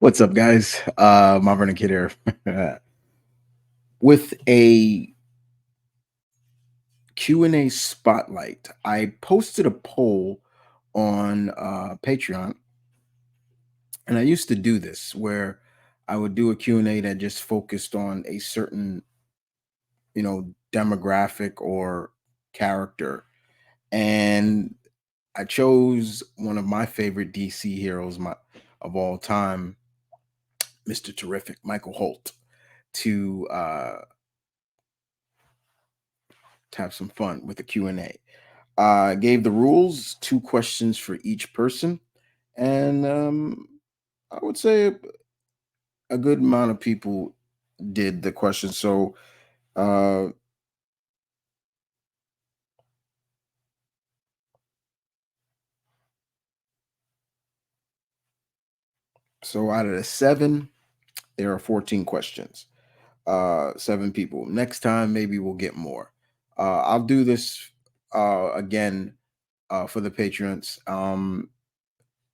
What's up, guys? M.V.K here with a Q&A spotlight. I posted a poll on Patreon, and I used to do this where I would do a Q&A that just focused on a certain, demographic or character. And I chose one of my favorite DC heroes of all time, Mr. Terrific, Michael Holt, to have some fun with the Q&A. Gave the rules, two questions for each person, and I would say a good amount of people did the question. Uh, so out of the seven, there are 14 questions. Seven people. Next time, maybe we'll get more. I'll do this again for the patrons.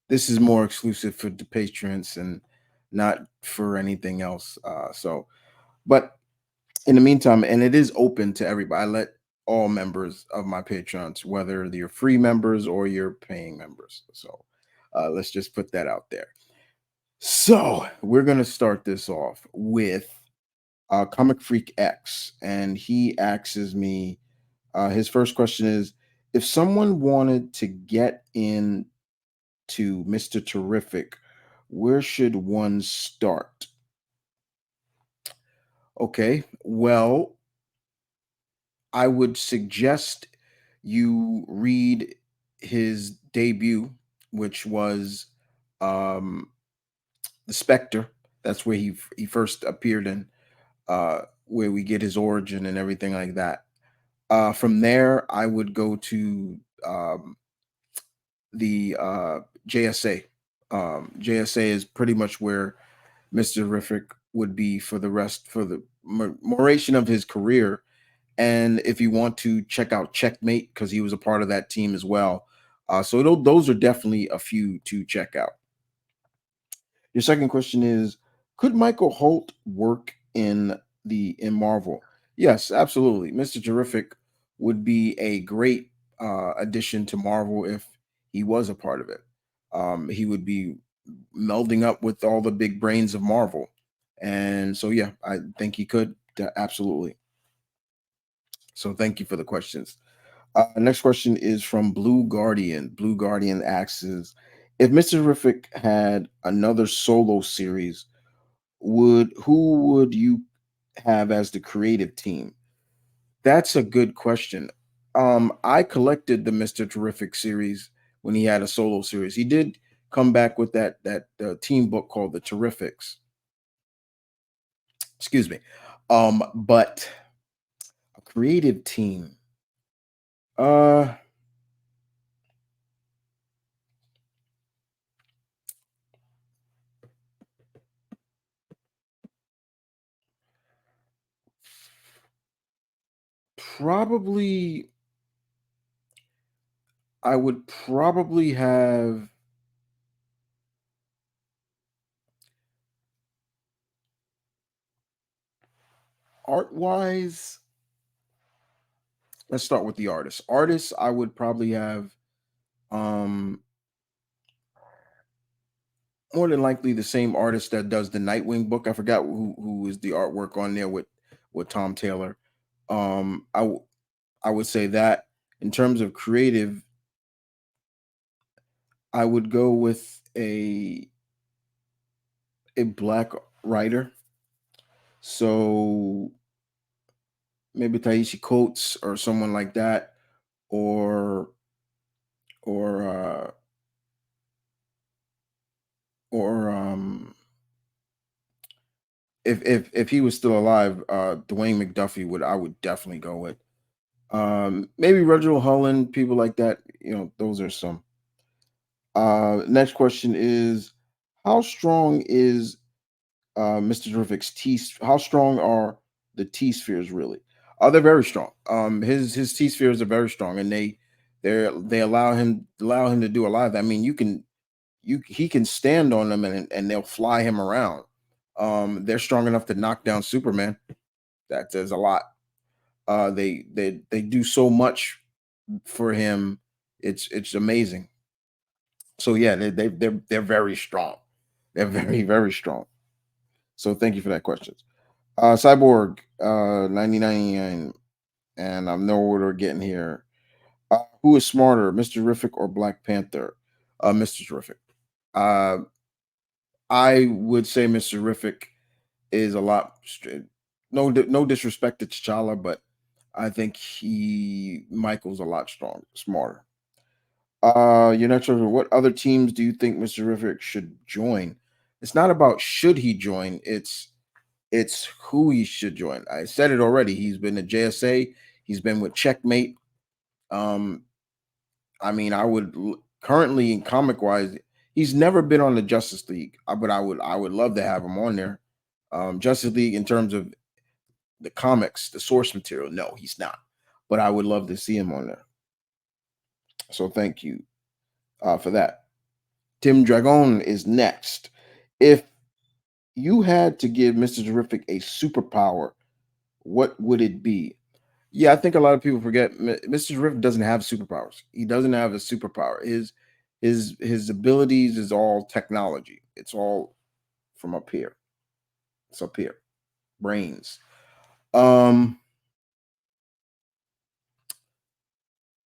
This is more exclusive for the patrons and not for anything else. But in the meantime, and it is open to everybody. I let all members of my patrons, whether you're free members or you're paying members. Let's just put that out there. So we're gonna start this off with Comic Freak X, and he asks me. His first question is: if someone wanted to get into Mr. Terrific, where should one start? Okay, well, I would suggest you read his debut, which was um, The Spectre. That's where he first appeared in, where we get his origin and everything like that. From there, I would go to the JSA. JSA is pretty much where Mr. Terrific would be for the rest for the duration of his career. And if you want to check out Checkmate, because he was a part of that team as well. Those are definitely a few to check out. Your second question is: could Michael Holt work in Marvel? Yes, absolutely. Mr. Terrific would be a great addition to Marvel if he was a part of it. He would be melding up with all the big brains of Marvel. And so, yeah, I think he could absolutely. So, thank you for the questions. Next question is from Blue Guardian. Blue Guardian asks, if Mr. Terrific had another solo series, would who would you have as the creative team? That's a good question. I collected the Mr. Terrific series when he had a solo series. He did come back with that team book called The Terrifics. Excuse me. But a creative team. Uh Probably I would probably have art wise. Let's start with the artists. Artists, I would probably have um more than likely the same artist that does the Nightwing book. I forgot who is the artwork on there with Tom Taylor. I would say that in terms of creative, I would go with a black writer. So maybe Taishi Coates or someone like that, or or uh or if he was still alive, Dwayne McDuffie would I would definitely go with. Maybe Reginald Hullen, people like that. Those are some. Next question is: how strong is Mr. Terrific's T? How strong are the T spheres really? They're very strong. His T spheres are very strong, and they allow him to do a lot of that. I mean, you he can stand on them and they'll fly him around. They're strong enough to knock down Superman. That says a lot. They do so much for him. It's amazing. So yeah, they're very strong. They're very strong. So thank you for that question. Cyborg 9099, and I'm no order getting here. Who is smarter, Mr. Terrific or Black Panther? Mr. Terrific. Uh, I would say Mr. Terrific is a lot. No disrespect to T'Challa, but I think he Michael's a lot smarter. Your next question: what other teams do you think Mr. Terrific should join? It's not about should he join. It's who he should join. I said it already. He's been at JSA. He's been with Checkmate. Um, I mean, currently in comic wise, he's never been on the Justice League, but I would love to have him on there. Justice League in terms of the comics, the source material. No, he's not. But I would love to see him on there. So thank you for that. Tim Dragon is next. If you had to give Mr. Terrific a superpower, what would it be? Yeah, I think a lot of people forget Mr. Terrific doesn't have superpowers. He doesn't have a superpower. His abilities is all technology. It's all from up here. It's up here. Brains. Um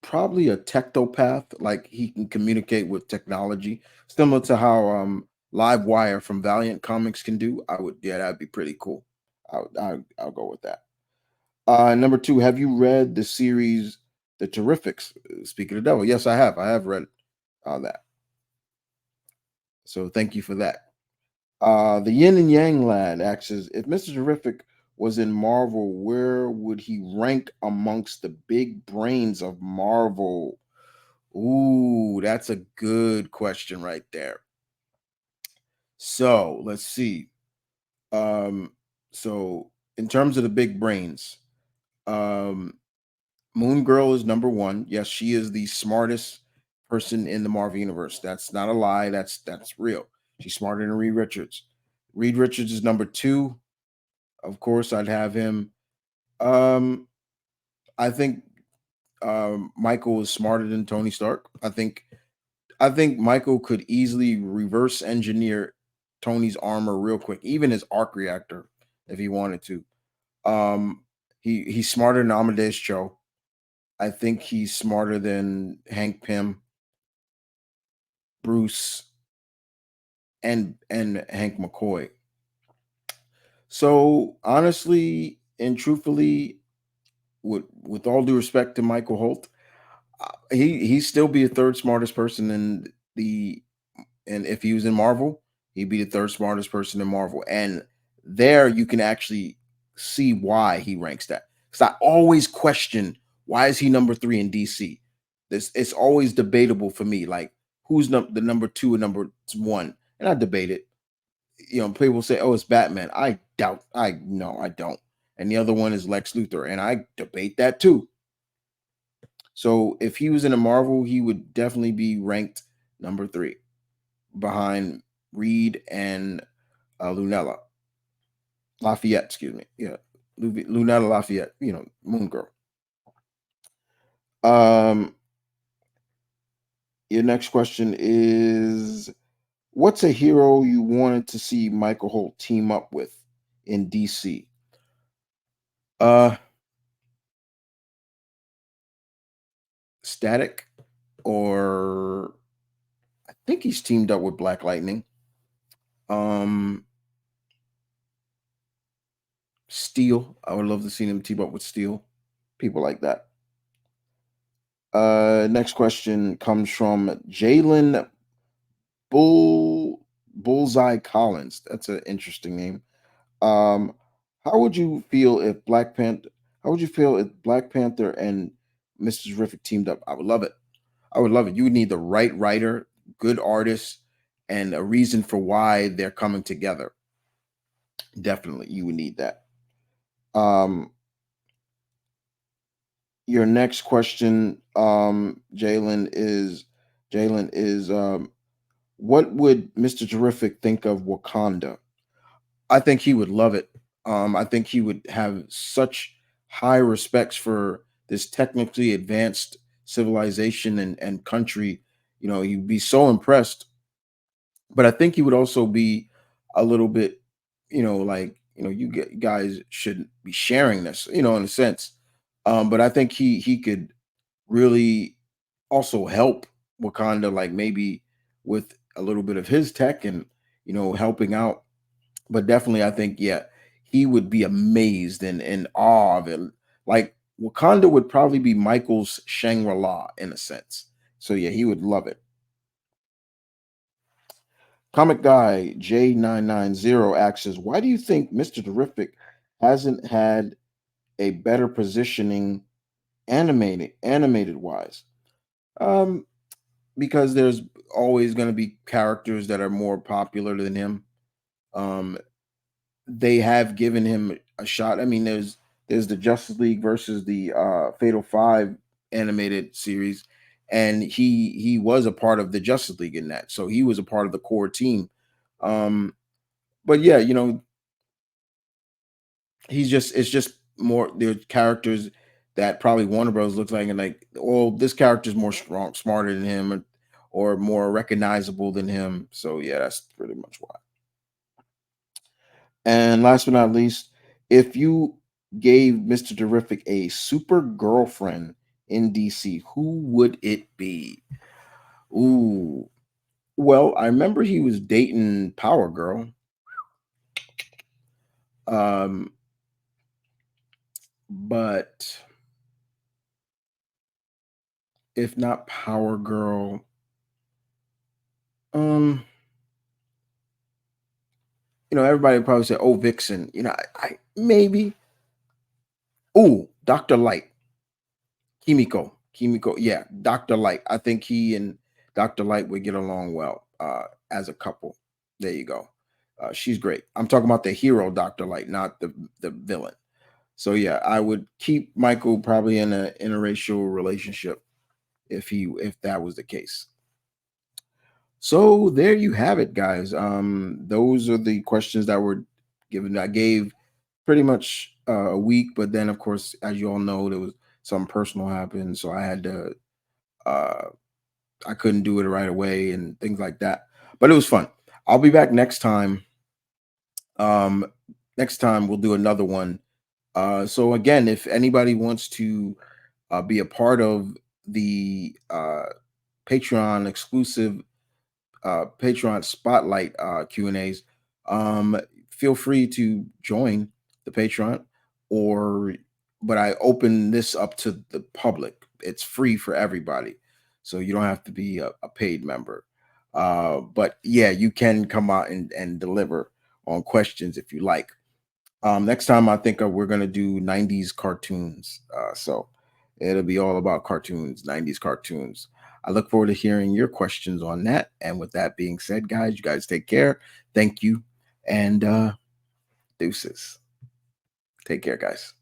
Probably a technopath, like he can communicate with technology, similar to how Live Wire from Valiant Comics can do. Yeah, that'd be pretty cool. I'll go with that. Number two, have you read the series The Terrifics? Speaking of the devil, yes, I have. I have read that. So thank you for that. The Yin and Yang lad asks, if Mr. Terrific was in Marvel, where would he rank amongst the big brains of Marvel? Ooh, that's a good question right there. So let's see. Um, so in terms of the big brains, um, Moon Girl is number one. Yes, she is the smartest person in the Marvel universe. That's not a lie. That's real. She's smarter than Reed Richards. Reed Richards is number two. Of course, I'd have him. Um, I think Michael is smarter than Tony Stark. I think Michael could easily reverse engineer Tony's armor real quick, even his arc reactor, if he wanted to. He's smarter than Amadeus Cho. I think he's smarter than Hank Pym, Bruce, and Hank McCoy. So honestly and truthfully, with all due respect to Michael Holt, he'd still be the third smartest person in the and if he was in Marvel, he'd be the third smartest person in Marvel. And there you can actually see why he ranks that. Because I always question why is he number three in DC. This It's always debatable for me. Like who's the number two and number one, and I debate it. People say, "Oh, it's Batman." I doubt. I No, I don't. And the other one is Lex Luthor, and I debate that too. So if he was in a Marvel, he would definitely be ranked number three behind Reed and Lunella Lafayette. Excuse me. Yeah, Lunella Lafayette. Moon Girl. Um, your next question is: what's a hero you wanted to see Michael Holt team up with in DC? Uh, Static, or I think he's teamed up with Black Lightning. Um, Steel. I would love to see him team up with Steel. People like that. Next question comes from Jalen Bullseye Collins. That's an interesting name. Um, how would you feel if Black Panther? How would you feel if Black Panther and Mr. Terrific teamed up? I would love it. I would love it. You would need the right writer, good artists, and a reason for why they're coming together. Definitely, you would need that. Um, your next question, Jalen is What would Mr. Terrific think of Wakanda? I think he would love it. I think he would have such high respects for this technically advanced civilization and country. You know, he'd be so impressed. But I think he would also be a little bit, like, guys shouldn't be sharing this, in a sense. But I think he could really also help Wakanda, like maybe with a little bit of his tech and helping out. But definitely, I think, yeah, he would be amazed and in awe of it. Like Wakanda would probably be Michael's Shangri-La in a sense. So yeah, he would love it. Comic Guy J990 asks, why do you think Mr. Terrific hasn't had a better positioning animated wise? Um, because there's always going to be characters that are more popular than him. Um, they have given him a shot. I mean, there's the Justice League versus the Fatal Five animated series, and he was a part of the Justice League in that, so he was a part of the core team. Um, but yeah, he's just it's just more there's characters that probably Warner Bros. Looks like and like, oh, this character's more strong, smarter than him, or more recognizable than him. So yeah, that's pretty much why. And last but not least, if you gave Mr. Terrific a super girlfriend in DC, who would it be? Ooh, well, I remember he was dating Power Girl. Um, but if not Power Girl, um, everybody would probably say, "Oh, Vixen." I maybe. Ooh, Doctor Light, Kimiko. Yeah, Doctor Light. I think he and Doctor Light would get along well as a couple. There you go. She's great. I'm talking about the hero, Doctor Light, not the villain. So yeah, I would keep Michael probably in a interracial relationship if that was the case. So there you have it, guys. Those are the questions that were given. I gave pretty much a week, but then of course, as you all know, there was some personal happened, so I had to. Uh, I couldn't do it right away and things like that. But it was fun. I'll be back next time. Um, Next time we'll do another one. So again, if anybody wants to be a part of the Patreon exclusive Patreon Spotlight Q&As, feel free to join the Patreon or but I open this up to the public. It's free for everybody. So you don't have to be a paid member. But yeah, you can come out and deliver on questions if you like. Next time, I think we're gonna do '90s cartoons. So it'll be all about cartoons, '90s cartoons. I look forward to hearing your questions on that. And with that being said, guys, you guys take care. Thank you, and deuces. Take care, guys.